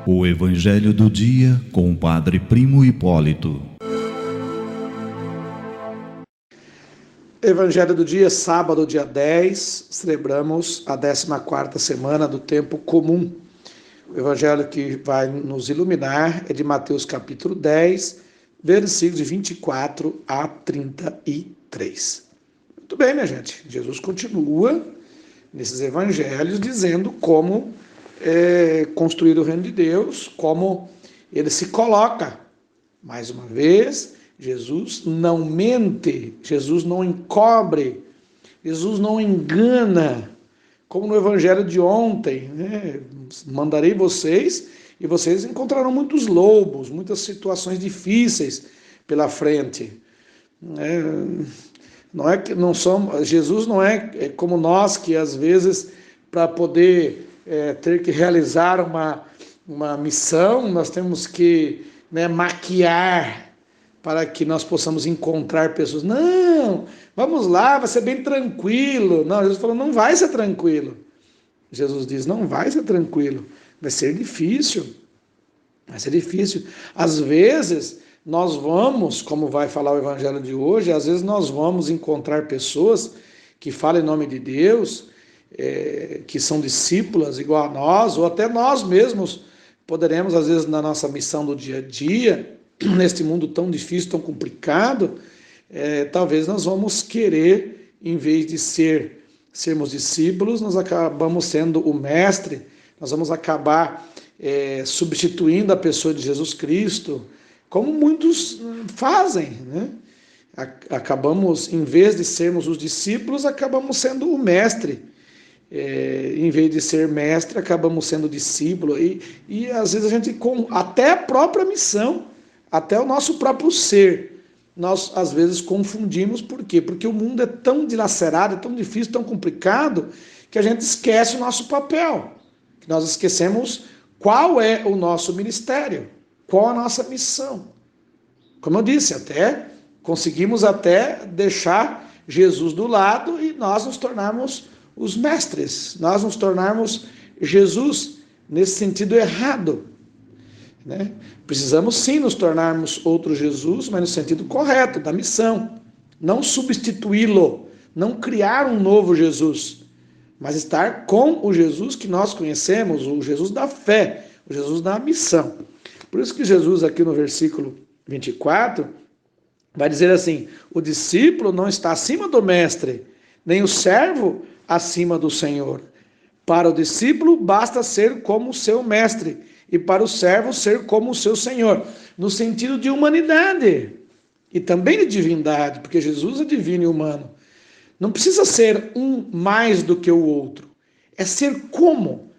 O Evangelho do Dia com o Padre Primo Hipólito. Evangelho do dia, sábado, dia 10, celebramos a 14ª semana do tempo comum. O evangelho que vai nos iluminar é de Mateus capítulo 10, versículos de 24 a 33. Muito bem, minha gente. Jesus continua nesses evangelhos dizendo como construir o reino de Deus, como ele se coloca. Mais uma vez, Jesus não mente, Jesus não encobre, Jesus não engana, como no evangelho de ontem, né? Mandarei vocês e vocês encontrarão muitos lobos, muitas situações difíceis pela frente. Jesus não é como nós que às vezes para poder ter que realizar uma missão, nós temos que maquiar para que nós possamos encontrar pessoas. Não, vamos lá, vai ser bem tranquilo. Não, Jesus falou, não vai ser tranquilo. Jesus diz, não vai ser tranquilo, vai ser difícil. Vai ser difícil. Às vezes, nós vamos, como vai falar o evangelho de hoje, às vezes nós vamos encontrar pessoas que falam em nome de Deus, que são discípulas igual a nós, ou até nós mesmos poderemos, às vezes, na nossa missão do dia a dia, neste mundo tão difícil, tão complicado, talvez nós vamos querer, em vez de sermos discípulos, nós acabamos sendo o mestre, nós vamos acabar substituindo a pessoa de Jesus Cristo, como muitos fazem, né? Acabamos, em vez de sermos os discípulos, acabamos sendo o mestre. Em vez de ser mestre, acabamos sendo discípulo, e às vezes a gente, até a própria missão, até o nosso próprio ser, nós às vezes confundimos. Por quê? Porque o mundo é tão dilacerado, é tão difícil, tão complicado, que a gente esquece o nosso papel, que nós esquecemos qual é o nosso ministério, qual a nossa missão. Como eu disse, conseguimos até deixar Jesus do lado e nós nos tornarmos os mestres, nós nos tornarmos Jesus nesse sentido errado, né? Precisamos sim nos tornarmos outro Jesus, mas no sentido correto, da missão, não substituí-lo, não criar um novo Jesus, mas estar com o Jesus que nós conhecemos, o Jesus da fé, o Jesus da missão. Por isso que Jesus aqui no versículo 24 vai dizer assim, o discípulo não está acima do mestre, nem o servo acima do Senhor. Para o discípulo basta ser como o seu mestre, e para o servo ser como o seu Senhor, no sentido de humanidade e também de divindade, porque Jesus é divino e humano. Não precisa ser um mais do que o outro, é ser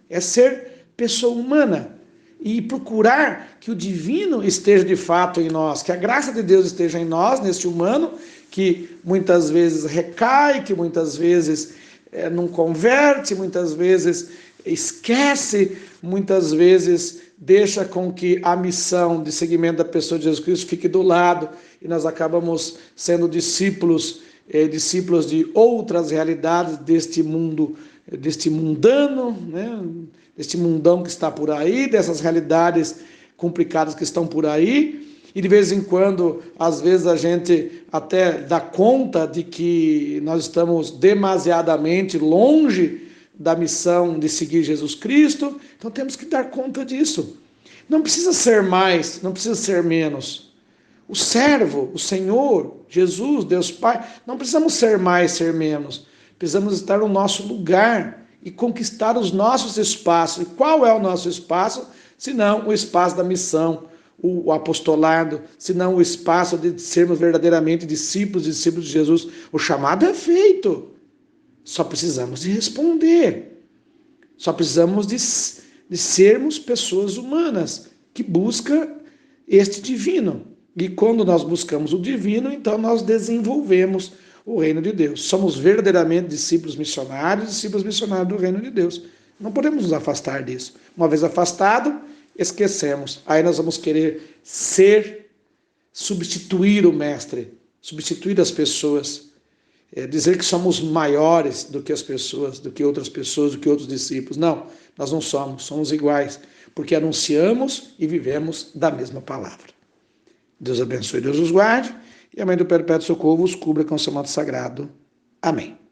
é ser pessoa humana e procurar que o divino esteja de fato em nós, que a graça de Deus esteja em nós, neste humano, que muitas vezes recai, que muitas vezes não converte, muitas vezes esquece, muitas vezes deixa com que a missão de seguimento da pessoa de Jesus Cristo fique do lado e nós acabamos sendo discípulos de outras realidades deste mundo, deste mundano, né? Deste mundão que está por aí, dessas realidades complicadas que estão por aí. E de vez em quando, às vezes a gente até dá conta de que nós estamos demasiadamente longe da missão de seguir Jesus Cristo, então temos que dar conta disso. Não precisa ser mais, não precisa ser menos. O servo, o Senhor, Jesus, Deus Pai, não precisamos ser mais, ser menos. Precisamos estar no nosso lugar e conquistar os nossos espaços. E qual é o nosso espaço? Senão o espaço da missão, o apostolado, senão o espaço de sermos verdadeiramente discípulos de Jesus. O chamado é feito. Só precisamos de responder. Só precisamos de sermos pessoas humanas que buscam este divino. E quando nós buscamos o divino, então nós desenvolvemos o reino de Deus. Somos verdadeiramente discípulos missionários do reino de Deus. Não podemos nos afastar disso. Uma vez afastado, esquecemos. Aí nós vamos querer substituir o mestre, substituir as pessoas. dizer que somos maiores do que as pessoas, do que outras pessoas, do que outros discípulos. Não, nós não somos iguais, porque anunciamos e vivemos da mesma palavra. Deus abençoe, Deus os guarde, e a Mãe do Perpétuo Socorro os cubra com o seu manto sagrado. Amém.